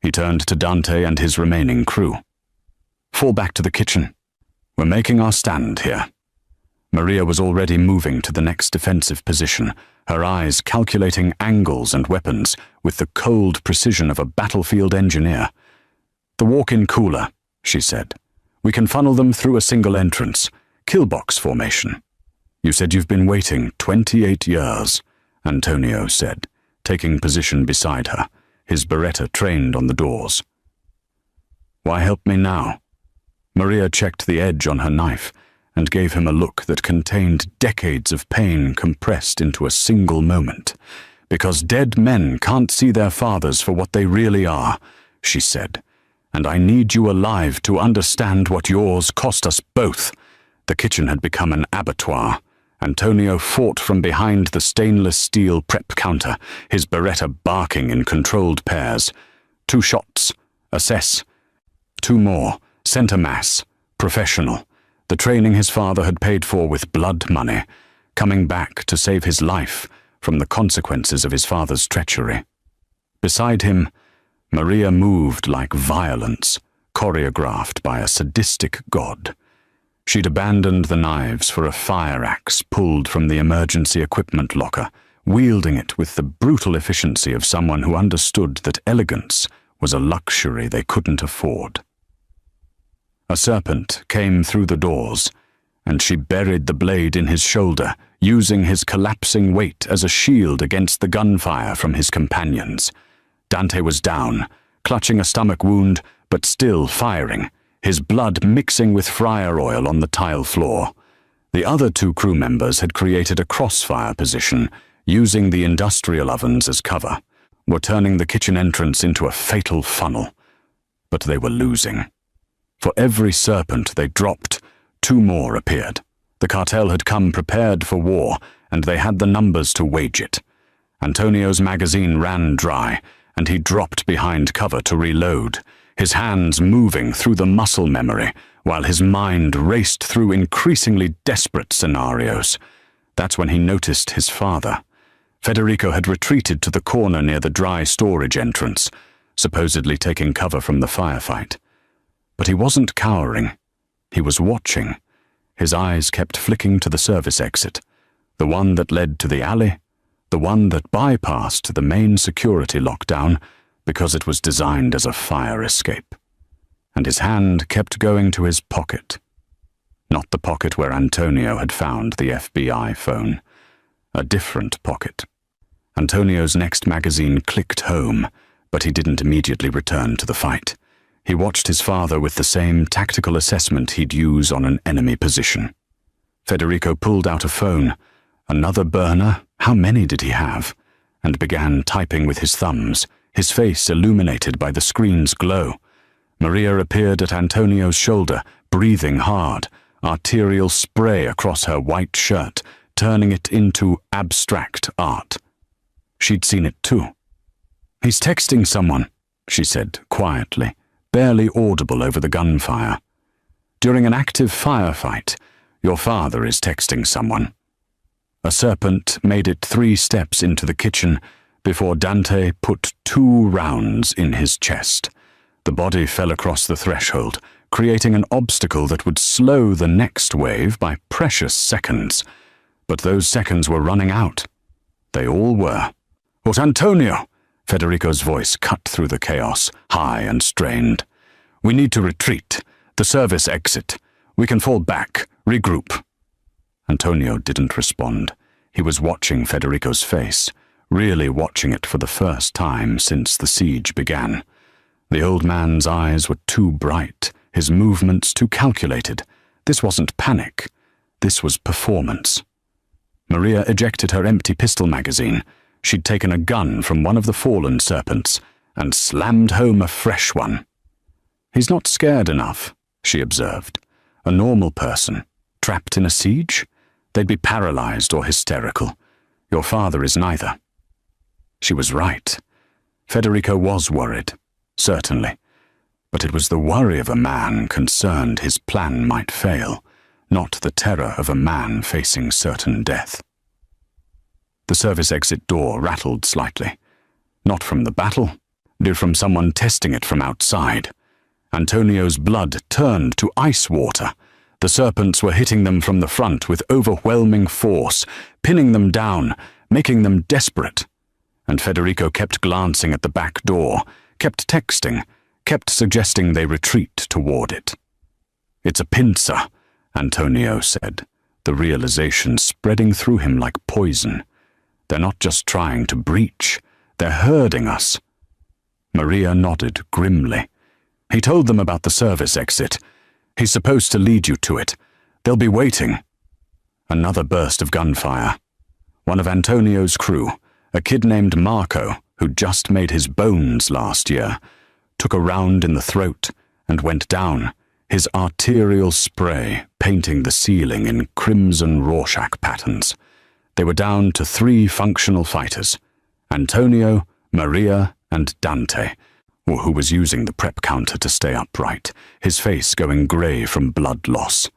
He turned to Dante and his remaining crew. "Fall back to the kitchen. We're making our stand here." Maria was already moving to the next defensive position, her eyes calculating angles and weapons with the cold precision of a battlefield engineer. "The walk-in cooler," she said. "We can funnel them through a single entrance, killbox formation." "You said you've been waiting 28 years, Antonio said, taking position beside her, his Beretta trained on the doors. "Why help me now?" Maria checked the edge on her knife and gave him a look that contained decades of pain compressed into a single moment. "Because dead men can't see their fathers for what they really are," she said. "And I need you alive to understand what yours cost us both." The kitchen had become an abattoir. Antonio fought from behind the stainless steel prep counter, his Beretta barking in controlled pairs. 2 shots. Assess. 2 more. Center mass. Professional. The training his father had paid for with blood money. Coming back to save his life from the consequences of his father's treachery. Beside him, Maria moved like violence, choreographed by a sadistic god. She'd abandoned the knives for a fire axe pulled from the emergency equipment locker, wielding it with the brutal efficiency of someone who understood that elegance was a luxury they couldn't afford. A serpent came through the doors, and she buried the blade in his shoulder, using his collapsing weight as a shield against the gunfire from his companions. Dante was down, clutching a stomach wound, but still firing, his blood mixing with fryer oil on the tile floor. The other 2 crew members had created a crossfire position, using the industrial ovens as cover, were turning the kitchen entrance into a fatal funnel. But they were losing. For every serpent they dropped, 2 more appeared. The cartel had come prepared for war, and they had the numbers to wage it. Antonio's magazine ran dry, and he dropped behind cover to reload, his hands moving through the muscle memory, while his mind raced through increasingly desperate scenarios. That's when he noticed his father. Federico had retreated to the corner near the dry storage entrance, supposedly taking cover from the firefight. But he wasn't cowering. He was watching. His eyes kept flicking to the service exit, the one that led to the alley, the one that bypassed the main security lockdown because it was designed as a fire escape. And his hand kept going to his pocket. Not the pocket where Antonio had found the FBI phone. A different pocket. Antonio's next magazine clicked home, but he didn't immediately return to the fight. He watched his father with the same tactical assessment he'd use on an enemy position. Federico pulled out a phone, another burner, how many did he have, and began typing with his thumbs, his face illuminated by the screen's glow. Maria appeared at Antonio's shoulder, breathing hard, arterial spray across her white shirt, turning it into abstract art. She'd seen it too. "He's texting someone," she said quietly, barely audible over the gunfire. "During an active firefight, your father is texting someone." A serpent made it 3 steps into the kitchen before Dante put 2 rounds in his chest. The body fell across the threshold, creating an obstacle that would slow the next wave by precious seconds. But those seconds were running out. They all were. "But Antonio!" Federico's voice cut through the chaos, high and strained. "We need to retreat. The service exit. We can fall back, regroup." Antonio didn't respond. He was watching Federico's face, really watching it for the first time since the siege began. The old man's eyes were too bright, his movements too calculated. This wasn't panic. This was performance. Maria ejected her empty pistol magazine. She'd taken a gun from one of the fallen serpents and slammed home a fresh one. "He's not scared enough," she observed. "A normal person, trapped in a siege? They'd be paralyzed or hysterical. Your father is neither." She was right. Federico was worried, certainly. But it was the worry of a man concerned his plan might fail, not the terror of a man facing certain death. The service exit door rattled slightly. Not from the battle, but from someone testing it from outside. Antonio's blood turned to ice water. The serpents were hitting them from the front with overwhelming force, pinning them down, making them desperate. And Federico kept glancing at the back door, kept texting, kept suggesting they retreat toward it. "It's a pincer," Antonio said, the realization spreading through him like poison. "They're not just trying to breach, they're herding us." Maria nodded grimly. "He told them about the service exit. He's supposed to lead you to it. They'll be waiting." Another burst of gunfire. One of Antonio's crew, a kid named Marco, who'd just made his bones last year, took a round in the throat and went down, his arterial spray painting the ceiling in crimson Rorschach patterns. They were down to 3 functional fighters, Antonio, Maria, and Dante, who was using the prep counter to stay upright, his face going grey from blood loss.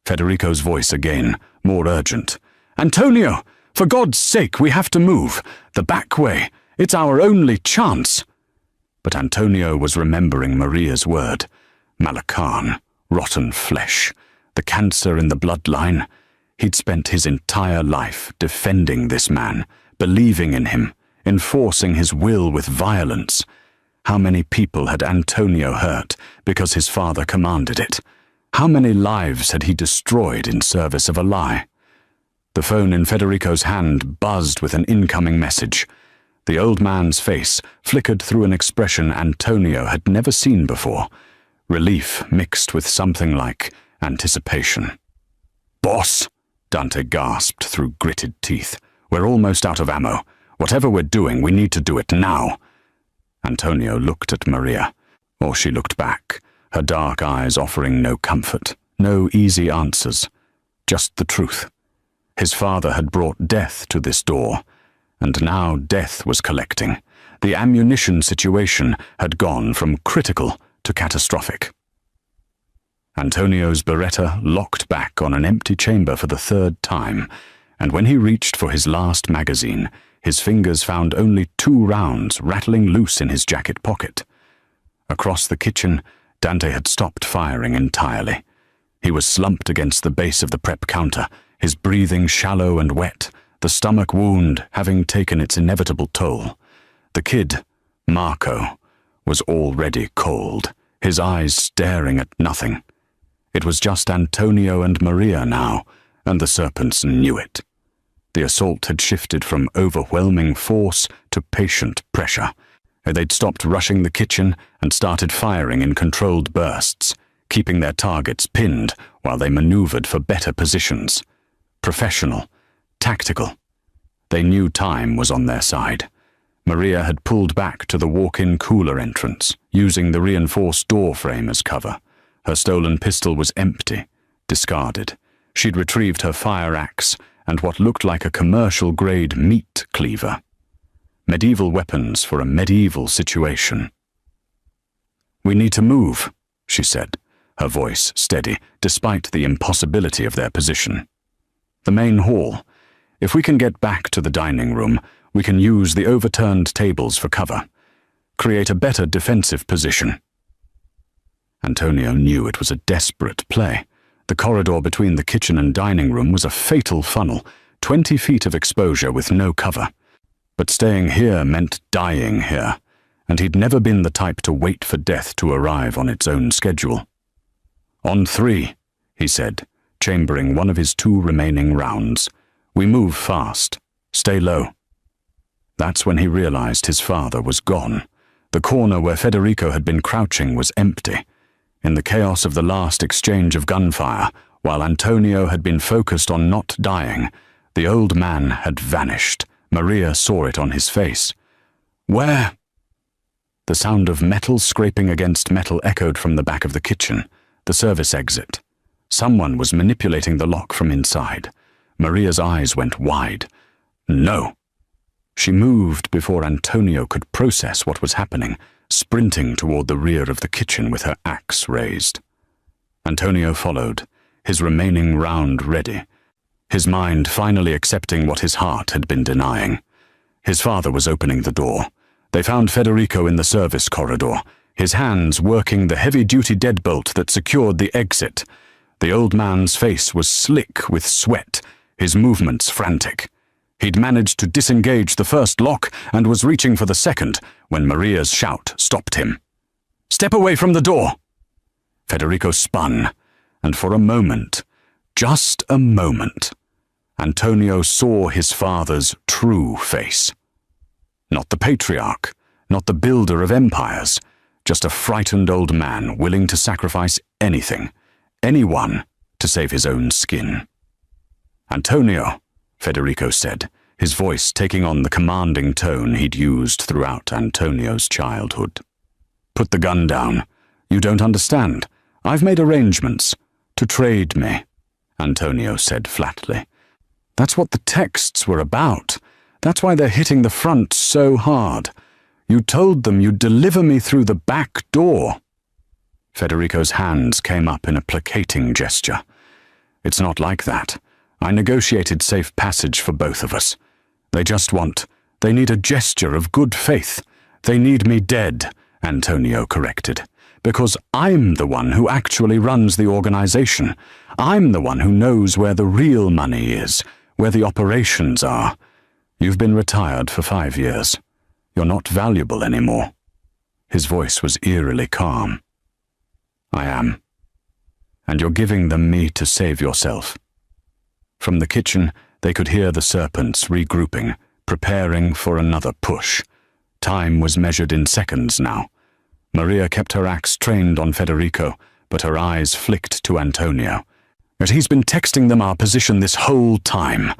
Federico's voice again, more urgent. "Antonio! For God's sake, we have to move. The back way. It's our only chance. But Antonio was remembering Maria's word. Malacan, rotten flesh, the cancer in the bloodline. He'd spent his entire life defending this man, believing in him, enforcing his will with violence. How many people had Antonio hurt because his father commanded it? How many lives had he destroyed in service of a lie? The phone in Federico's hand buzzed with an incoming message. The old man's face flickered through an expression Antonio had never seen before, relief mixed with something like anticipation. "Boss," Dante gasped through gritted teeth. "We're almost out of ammo. Whatever we're doing, we need to do it now." Antonio looked at Maria, or she looked back, her dark eyes offering no comfort, no easy answers, just the truth. His father had brought death to this door, and now death was collecting. The ammunition situation had gone from critical to catastrophic. Antonio's Beretta locked back on an empty chamber for the third time, and when he reached for his last magazine, his fingers found only 2 rounds rattling loose in his jacket pocket. Across the kitchen, Dante had stopped firing entirely. He was slumped against the base of the prep counter, his breathing shallow and wet, the stomach wound having taken its inevitable toll. The kid, Marco, was already cold, his eyes staring at nothing. It was just Antonio and Maria now, and the serpents knew it. The assault had shifted from overwhelming force to patient pressure. They'd stopped rushing the kitchen and started firing in controlled bursts, keeping their targets pinned while they maneuvered for better positions. Professional, tactical. They knew time was on their side. Maria had pulled back to the walk-in cooler entrance, using the reinforced door frame as cover. Her stolen pistol was empty, discarded. She'd retrieved her fire axe and what looked like a commercial-grade meat cleaver. Medieval weapons for a medieval situation. "We need to move," she said, her voice steady, despite the impossibility of their position. "The main hall. If we can get back to the dining room, we can use the overturned tables for cover. Create a better defensive position." Antonio knew it was a desperate play. The corridor between the kitchen and dining room was a fatal funnel, 20 feet of exposure with no cover. But staying here meant dying here, and he'd never been the type to wait for death to arrive on its own schedule. "On 3, he said, chambering one of his 2 remaining rounds. "We move fast. Stay low." That's when he realized his father was gone. The corner where Federico had been crouching was empty. In the chaos of the last exchange of gunfire, while Antonio had been focused on not dying, the old man had vanished. Maria saw it on his face. "Where?" The sound of metal scraping against metal echoed from the back of the kitchen, the service exit. Someone was manipulating the lock from inside. Maria's eyes went wide. "No." She moved before Antonio could process what was happening, sprinting toward the rear of the kitchen with her axe raised. Antonio followed, his remaining round ready, his mind finally accepting what his heart had been denying. His father was opening the door. They found Federico in the service corridor, his hands working the heavy-duty deadbolt that secured the exit. The old man's face was slick with sweat, his movements frantic. He'd managed to disengage the first lock and was reaching for the second when Maria's shout stopped him. "Step away from the door!" Federico spun, and for a moment, just a moment, Antonio saw his father's true face. Not the patriarch, not the builder of empires, just a frightened old man willing to sacrifice anything, anyone, to save his own skin. "Antonio," Federico said, his voice taking on the commanding tone he'd used throughout Antonio's childhood. "Put the gun down. You don't understand. I've made arrangements to trade me," Antonio said flatly. "That's what the texts were about. That's why they're hitting the front so hard. You told them you'd deliver me through the back door." Federico's hands came up in a placating gesture. "It's not like that. I negotiated safe passage for both of us. They need a gesture of good faith. They need me dead, Antonio corrected, because I'm the one who actually runs the organization. I'm the one who knows where the real money is, where the operations are. You've been retired for 5 years. You're not valuable anymore. His voice was eerily calm. I am. And you're giving them me to save yourself. From the kitchen, they could hear the serpents regrouping, preparing for another push. Time was measured in seconds now. Maria kept her axe trained on Federico, but her eyes flicked to Antonio. But he's been texting them our position this whole time.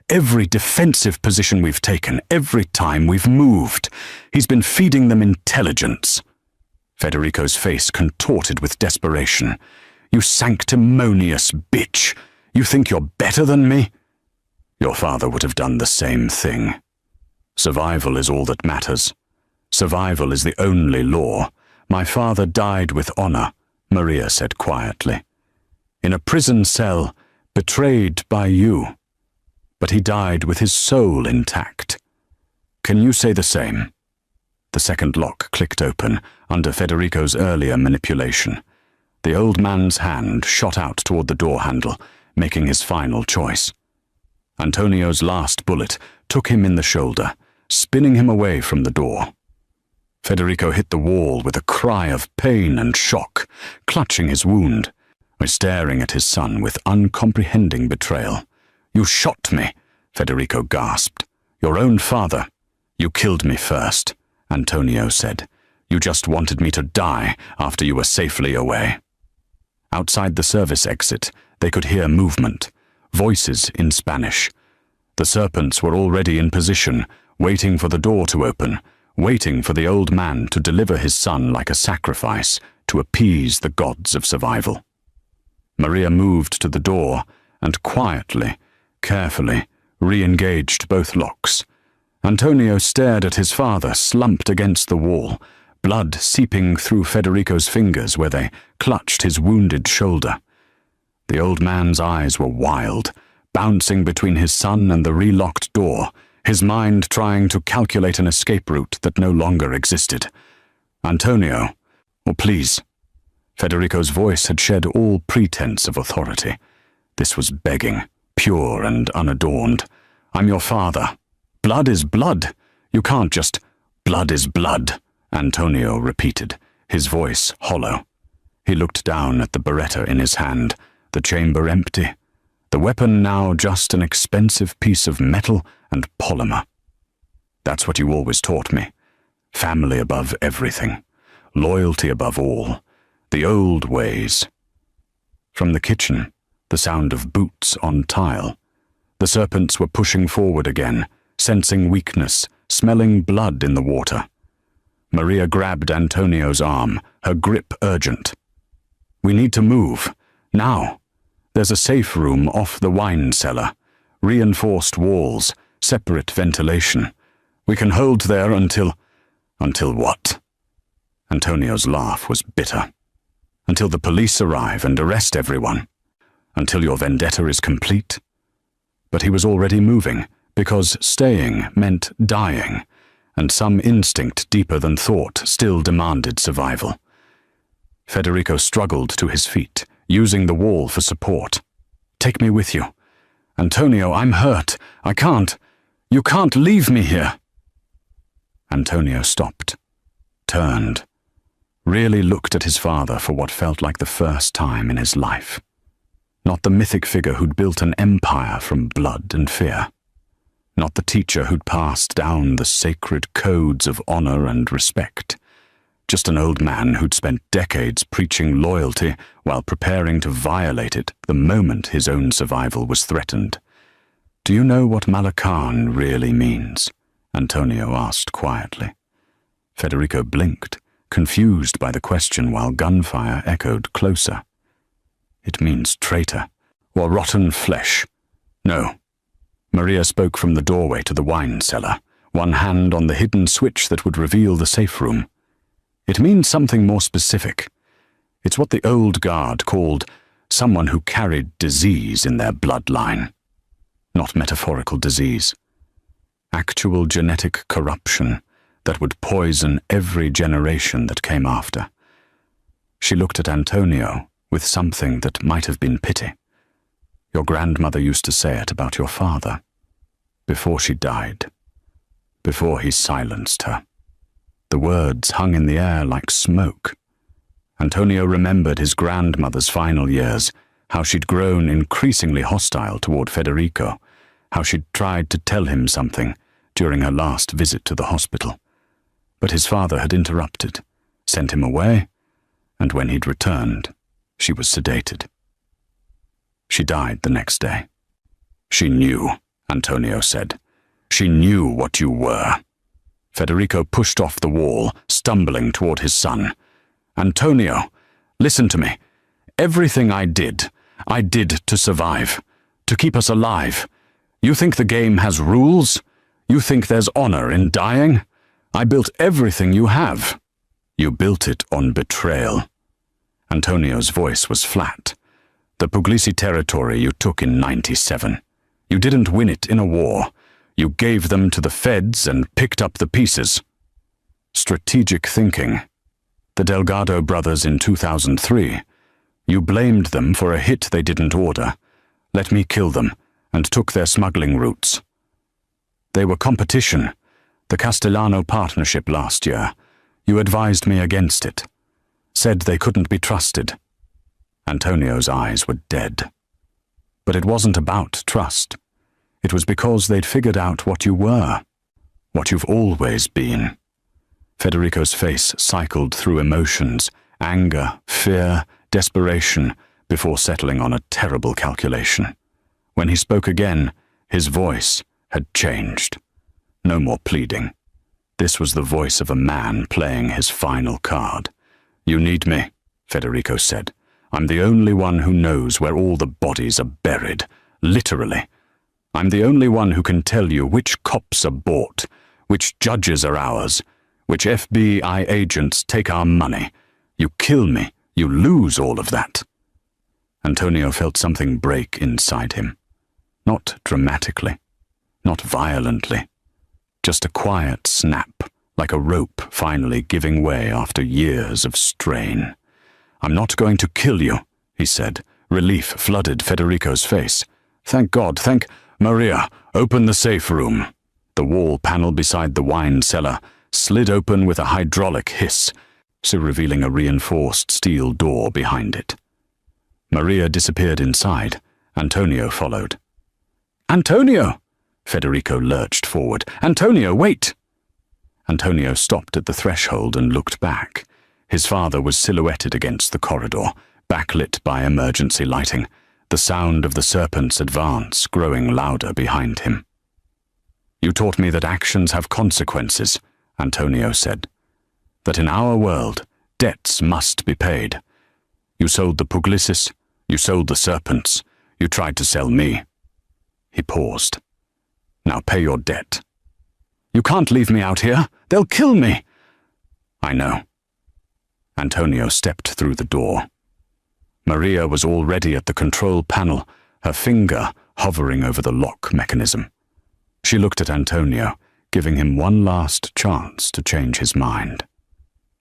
Every defensive position we've taken, every time we've moved. He's been feeding them intelligence. Federico's face contorted with desperation. You sanctimonious bitch! You think you're better than me? Your father would have done the same thing. Survival is all that matters. Survival is the only law. My father died with honor, Maria said quietly. In a prison cell, betrayed by you. But he died with his soul intact. Can you say the same? The second lock clicked open under Federico's earlier manipulation. The old man's hand shot out toward the door handle, making his final choice. Antonio's last bullet took him in the shoulder, spinning him away from the door. Federico hit the wall with a cry of pain and shock, clutching his wound, staring at his son with uncomprehending betrayal. You shot me, Federico gasped. Your own father. You killed me first, Antonio said. You just wanted me to die after you were safely away. Outside the service exit, they could hear movement, voices in Spanish. The serpents were already in position, waiting for the door to open, waiting for the old man to deliver his son like a sacrifice to appease the gods of survival. Maria moved to the door and quietly, carefully, re-engaged both locks. Antonio stared at his father slumped against the wall, blood seeping through Federico's fingers where they clutched his wounded shoulder. The old man's eyes were wild, bouncing between his son and the relocked door, his mind trying to calculate an escape route that no longer existed. Antonio, please. Federico's voice had shed all pretense of authority. This was begging, pure and unadorned. I'm your father. Blood is blood. You can't just... Blood is blood, Antonio repeated, his voice hollow. He looked down at the Beretta in his hand, the chamber empty, the weapon now just an expensive piece of metal and polymer. That's what you always taught me. Family above everything. Loyalty above all. The old ways. From the kitchen, the sound of boots on tile. The serpents were pushing forward again, sensing weakness, smelling blood in the water. Maria grabbed Antonio's arm, her grip urgent. We need to move. Now. There's a safe room off the wine cellar. Reinforced walls, separate ventilation. We can hold there until... Until what? Antonio's laugh was bitter. Until the police arrive and arrest everyone. Until your vendetta is complete. But he was already moving, because staying meant dying, and some instinct deeper than thought still demanded survival. Federico struggled to his feet, using the wall for support. Take me with you. Antonio, I'm hurt. I can't. You can't leave me here. Antonio stopped, turned, really looked at his father for what felt like the first time in his life. Not the mythic figure who'd built an empire from blood and fear. Not the teacher who'd passed down the sacred codes of honor and respect. Just an old man who'd spent decades preaching loyalty while preparing to violate it the moment his own survival was threatened. Do you know what Malacan really means? Antonio asked quietly. Federico blinked, confused by the question while gunfire echoed closer. It means traitor, or rotten flesh. No. Maria spoke from the doorway to the wine cellar, one hand on the hidden switch that would reveal the safe room. It means something more specific. It's what the old guard called someone who carried disease in their bloodline. not metaphorical disease. Actual genetic corruption that would poison every generation that came after. She looked at Antonio with something that might have been pity. Your grandmother used to say it about your father. Before she died. Before he silenced her. The words hung in the air like smoke. Antonio remembered his grandmother's final years, how she'd grown increasingly hostile toward Federico, how she'd tried to tell him something during her last visit to the hospital. But his father had interrupted, sent him away, and when he'd returned, she was sedated. She died the next day. She knew, Antonio said. She knew what you were. Federico pushed off the wall, stumbling toward his son. Antonio, listen to me. Everything I did to survive, to keep us alive. You think the game has rules? You think there's honor in dying? I built everything you have. You built it on betrayal. Antonio's voice was flat. The Puglisi territory you took in '97. You didn't win it in a war. You gave them to the feds and picked up the pieces. Strategic thinking. The Delgado brothers in 2003. You blamed them for a hit they didn't order, let me kill them, and took their smuggling routes. They were competition, the Castellano partnership last year. You advised me against it, said they couldn't be trusted. Antonio's eyes were dead. But it wasn't about trust. It was because they'd figured out what you were, what you've always been. Federico's face cycled through emotions, anger, fear, desperation, before settling on a terrible calculation. When he spoke again, his voice had changed. No more pleading. This was the voice of a man playing his final card. You need me, Federico said. I'm the only one who knows where all the bodies are buried, literally. I'm the only one who can tell you which cops are bought, which judges are ours, which FBI agents take our money. You kill me, you lose all of that. Antonio felt something break inside him. Not dramatically, not violently, just a quiet snap, like a rope finally giving way after years of strain. I'm not going to kill you, he said. Relief flooded Federico's face. Thank God, thank Maria, open the safe room. The wall panel beside the wine cellar slid open with a hydraulic hiss, so revealing a reinforced steel door behind it. Maria disappeared inside. Antonio followed. Antonio! Federico lurched forward. Antonio, wait! Antonio stopped at the threshold and looked back. His father was silhouetted against the corridor, backlit by emergency lighting, the sound of the serpent's advance growing louder behind him. You taught me that actions have consequences, Antonio said. That in our world, debts must be paid. You sold the Puglisis, you sold the serpents, you tried to sell me. He paused. Now pay your debt. You can't leave me out here. They'll kill me. I know. Antonio stepped through the door. Maria was already at the control panel, her finger hovering over the lock mechanism. She looked at Antonio, giving him one last chance to change his mind.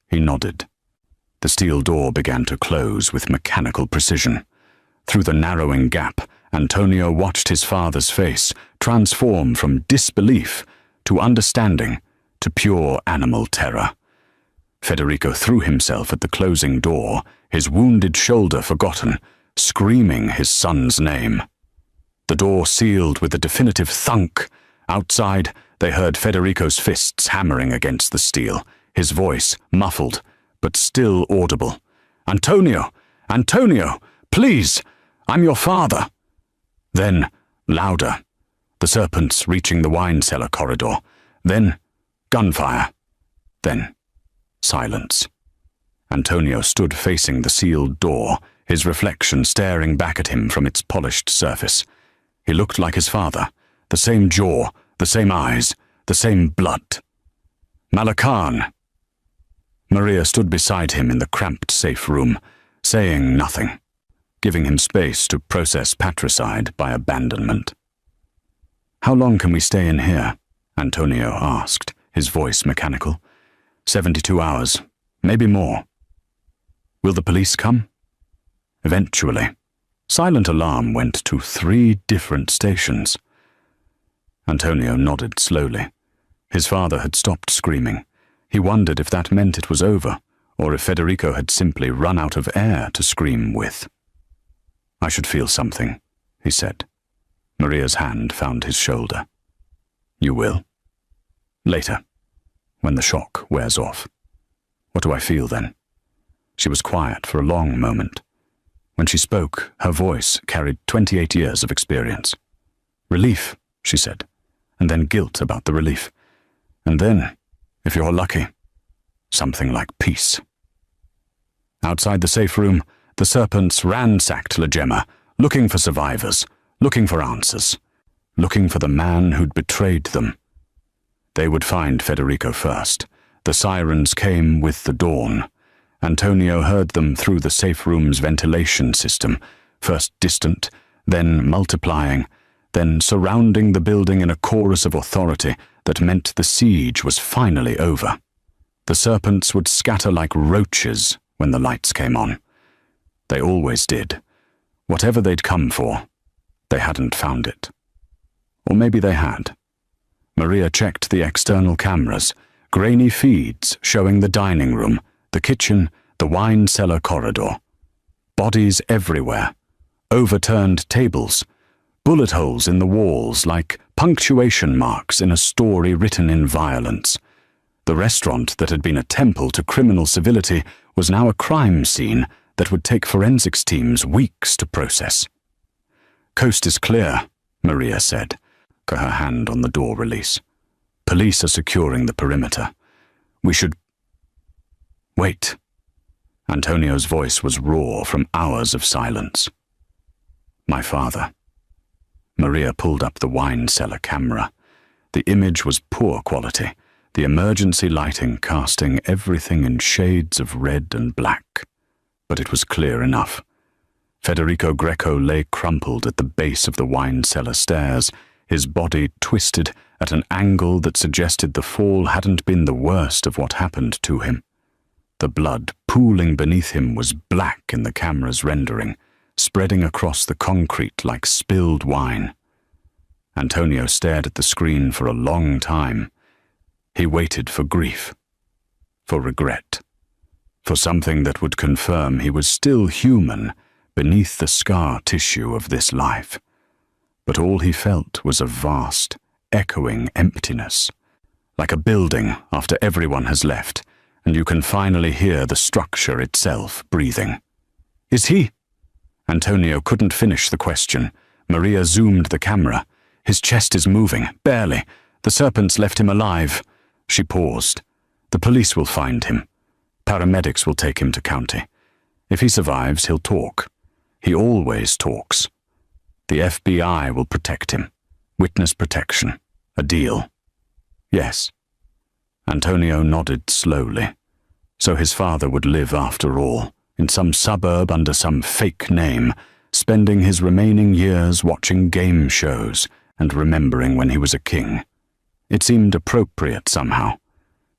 He nodded. The steel door began to close with mechanical precision. Through the narrowing gap, Antonio watched his father's face transform from disbelief to understanding to pure animal terror. Federico threw himself at the closing door, his wounded shoulder forgotten, screaming his son's name. The door sealed with a definitive thunk. Outside, they heard Federico's fists hammering against the steel, his voice muffled, but still audible. Antonio! Antonio! Please! I'm your father! Then, louder. The serpents reaching the wine cellar corridor. Then, gunfire. Then, silence. Antonio stood facing the sealed door, his reflection staring back at him from its polished surface. He looked like his father, the same jaw, the same eyes, the same blood. Malakan! Maria stood beside him in the cramped safe room, saying nothing, giving him space to process patricide by abandonment. "How long can we stay in here?" Antonio asked, his voice mechanical. 72 hours, maybe more." "Will the police come?" "Eventually." Silent alarm went to 3 different stations. Antonio nodded slowly. His father had stopped screaming. He wondered if that meant it was over, or if Federico had simply run out of air to scream with. "I should feel something," he said. Maria's hand found his shoulder. "You will. Later, when the shock wears off." "What do I feel then?" She was quiet for a long moment. When she spoke, her voice carried 28 years of experience. "Relief," she said, and then guilt about the relief. And then, if you're lucky, something like peace. Outside the safe room, the serpents ransacked La Gemma, looking for survivors, looking for answers, looking for the man who'd betrayed them. They would find Federico first. The sirens came with the dawn. Antonio heard them through the safe room's ventilation system, first distant, then multiplying, then surrounding the building in a chorus of authority that meant the siege was finally over. The serpents would scatter like roaches when the lights came on. They always did. Whatever they'd come for, they hadn't found it. Or maybe they had. Maria checked the external cameras, grainy feeds showing the dining room, the kitchen, the wine cellar corridor. Bodies everywhere, overturned tables, bullet holes in the walls like punctuation marks in a story written in violence. The restaurant that had been a temple to criminal civility was now a crime scene that would take forensics teams weeks to process. "Coast is clear," Maria said, her hand on the door release. "Police are securing the perimeter. We should..." "Wait." Antonio's voice was raw from hours of silence. "My father." Maria pulled up the wine cellar camera. The image was poor quality, the emergency lighting casting everything in shades of red and black. But it was clear enough. Federico Greco lay crumpled at the base of the wine cellar stairs, his body twisted at an angle that suggested the fall hadn't been the worst of what happened to him. The blood pooling beneath him was black in the camera's rendering, spreading across the concrete like spilled wine. Antonio stared at the screen for a long time. He waited for grief, for regret, for something that would confirm he was still human beneath the scar tissue of this life. But all he felt was a vast, echoing emptiness, like a building after everyone has left, and you can finally hear the structure itself breathing. "Is he?" Antonio couldn't finish the question. Maria zoomed the camera. "His chest is moving, barely. The serpents left him alive." She paused. "The police will find him. Paramedics will take him to county. If he survives, he'll talk. He always talks. The FBI will protect him. Witness protection. A deal." "Yes." Antonio nodded slowly. So his father would live after all, in some suburb under some fake name, spending his remaining years watching game shows and remembering when he was a king. It seemed appropriate somehow.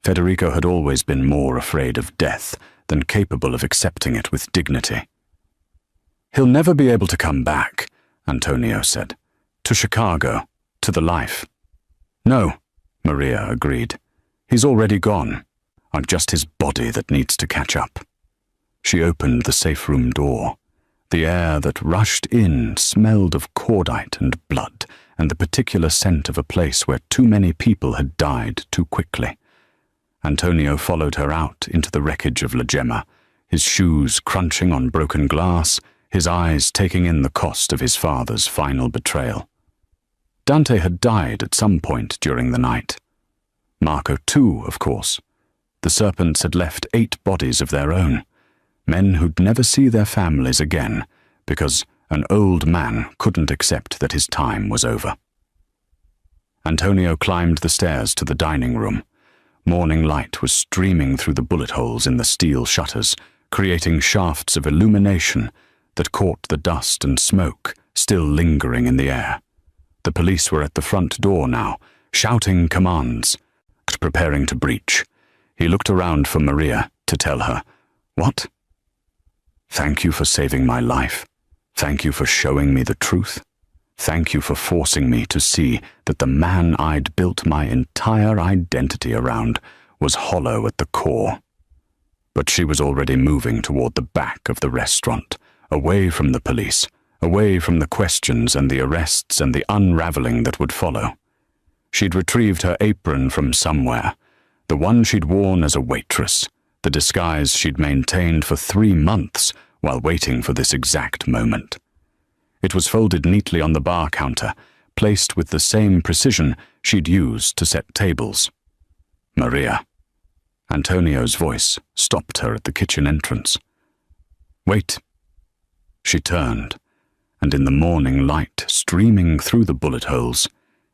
Federico had always been more afraid of death than capable of accepting it with dignity. "He'll never be able to come back," Antonio said. "To Chicago, to the life." "No," Maria agreed. "He's already gone. I'm just his body that needs to catch up." She opened the safe room door. The air that rushed in smelled of cordite and blood and the particular scent of a place where too many people had died too quickly. Antonio followed her out into the wreckage of La Gemma, his shoes crunching on broken glass, his eyes taking in the cost of his father's final betrayal. Dante had died at some point during the night. Marco too, of course. The serpents had left 8 bodies of their own, men who'd never see their families again because an old man couldn't accept that his time was over. Antonio climbed the stairs to the dining room. Morning light was streaming through the bullet holes in the steel shutters, creating shafts of illumination that caught the dust and smoke still lingering in the air. The police were at the front door now, shouting commands, preparing to breach. He looked around for Maria to tell her, "What?" "Thank you for saving my life. Thank you for showing me the truth. Thank you for forcing me to see that the man I'd built my entire identity around was hollow at the core." But she was already moving toward the back of the restaurant, away from the police, away from the questions and the arrests and the unraveling that would follow. She'd retrieved her apron from somewhere, the one she'd worn as a waitress, the disguise she'd maintained for 3 months while waiting for this exact moment. It was folded neatly on the bar counter, placed with the same precision she'd used to set tables. "Maria." Antonio's voice stopped her at the kitchen entrance. "Wait." She turned, and in the morning light streaming through the bullet holes,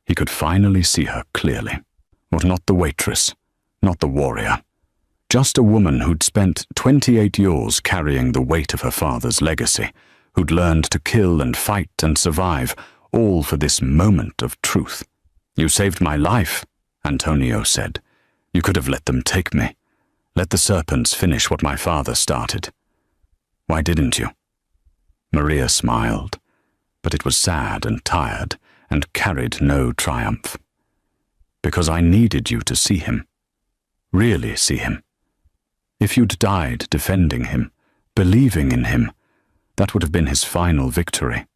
he could finally see her clearly. But not the waitress, not the warrior. Just a woman who'd spent 28 years carrying the weight of her father's legacy, who'd learned to kill and fight and survive, all for this moment of truth. "You saved my life," Antonio said. "You could have let them take me. Let the serpents finish what my father started. Why didn't you?" Maria smiled, but it was sad and tired and carried no triumph. "Because I needed you to see him. Really see him. If you'd died defending him, believing in him, that would have been his final victory.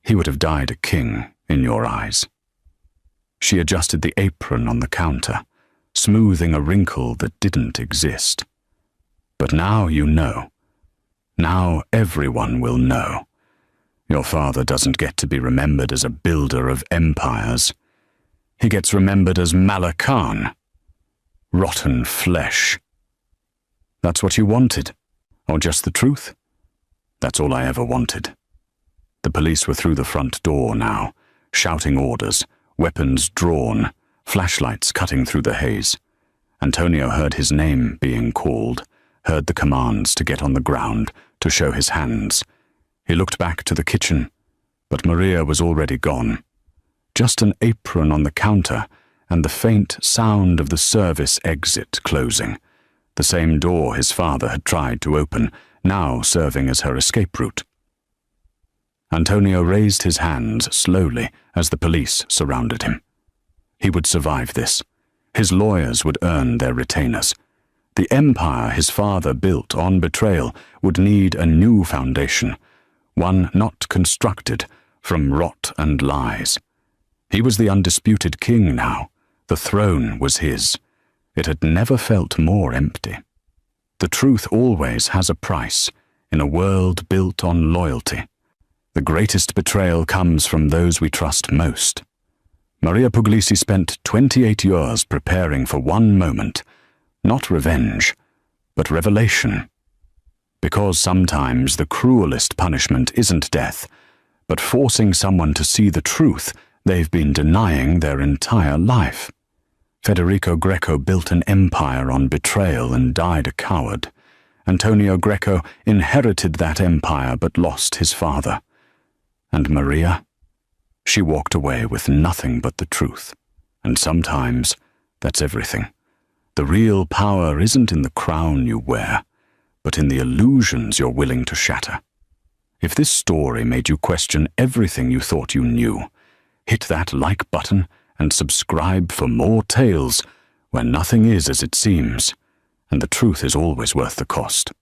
He would have died a king in your eyes." She adjusted the apron on the counter, smoothing a wrinkle that didn't exist. "But now you know. Now everyone will know. Your father doesn't get to be remembered as a builder of empires. He gets remembered as Malakan. Rotten flesh. That's what you wanted? Or just the truth?" "That's all I ever wanted." The police were through the front door now, shouting orders, weapons drawn, flashlights cutting through the haze. Antonio heard his name being called, heard the commands to get on the ground, to show his hands. He looked back to the kitchen, but Maria was already gone. Just an apron on the counter and the faint sound of the service exit closing, the same door his father had tried to open, now serving as her escape route. Antonio raised his hands slowly as the police surrounded him. He would survive this. His lawyers would earn their retainers. The empire his father built on betrayal would need a new foundation, one not constructed from rot and lies. He was the undisputed king now. The throne was his. It had never felt more empty. The truth always has a price in a world built on loyalty. The greatest betrayal comes from those we trust most. Maria Puglisi spent 28 years preparing for one moment, not revenge, but revelation. Because sometimes the cruelest punishment isn't death, but forcing someone to see the truth they've been denying their entire life. Federico Greco built an empire on betrayal and died a coward. Antonio Greco inherited that empire but lost his father. And Maria? She walked away with nothing but the truth. And sometimes that's everything. The real power isn't in the crown you wear, but in the illusions you're willing to shatter. If this story made you question everything you thought you knew, hit that like button and subscribe for more tales where nothing is as it seems, and the truth is always worth the cost.